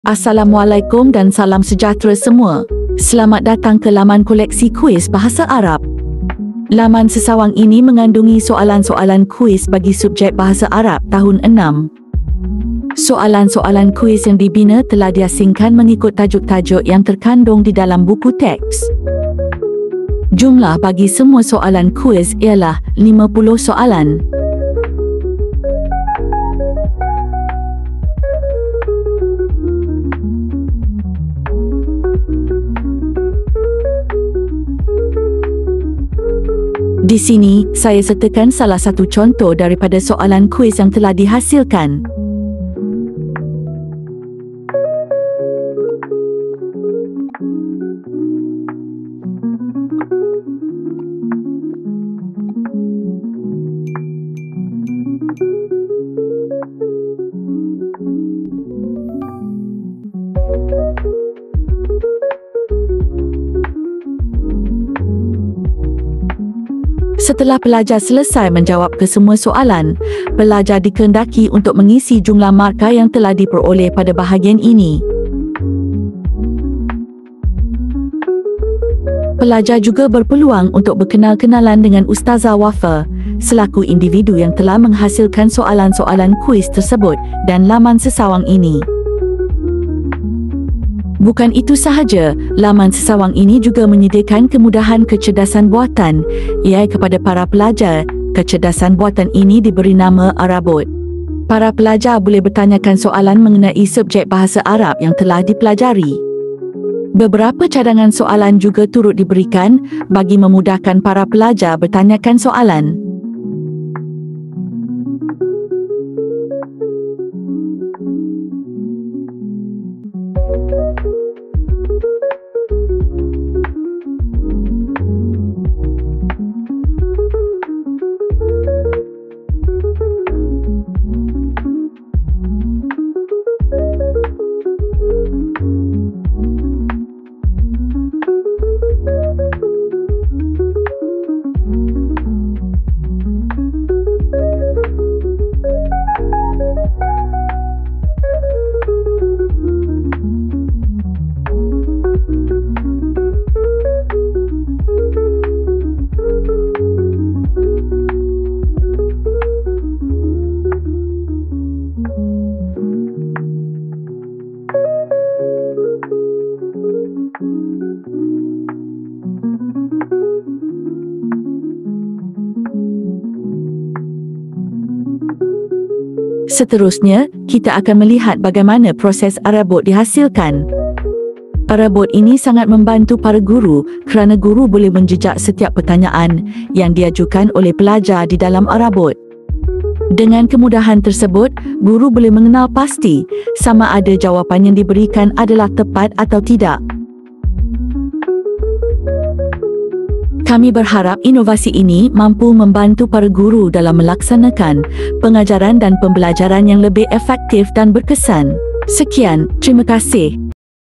Assalamualaikum dan salam sejahtera semua. Selamat datang ke laman koleksi kuis bahasa Arab. Laman sesawang ini mengandungi soalan-soalan kuis bagi subjek bahasa Arab tahun 6. Soalan-soalan kuis yang dibina telah diasingkan mengikut tajuk-tajuk yang terkandung di dalam buku teks. Jumlah bagi semua soalan kuis ialah 50 soalan. Di sini, saya sertakan salah satu contoh daripada soalan kuis yang telah dihasilkan. Setelah pelajar selesai menjawab kesemua soalan, pelajar dikehendaki untuk mengisi jumlah markah yang telah diperoleh pada bahagian ini. Pelajar juga berpeluang untuk berkenal-kenalan dengan Ustazah Wafa, selaku individu yang telah menghasilkan soalan-soalan kuis tersebut dan laman sesawang ini. Bukan itu sahaja, laman sesawang ini juga menyediakan kemudahan kecerdasan buatan, iaitu kepada para pelajar. Kecerdasan buatan ini diberi nama Arabot. Para pelajar boleh bertanyakan soalan mengenai subjek bahasa Arab yang telah dipelajari. Beberapa cadangan soalan juga turut diberikan bagi memudahkan para pelajar bertanyakan soalan. Seterusnya, kita akan melihat bagaimana proses Arabot dihasilkan. Arabot ini sangat membantu para guru kerana guru boleh menjejak setiap pertanyaan yang diajukan oleh pelajar di dalam Arabot. Dengan kemudahan tersebut, guru boleh mengenal pasti sama ada jawapan yang diberikan adalah tepat atau tidak. Kami berharap inovasi ini mampu membantu para guru dalam melaksanakan pengajaran dan pembelajaran yang lebih efektif dan berkesan. Sekian, terima kasih.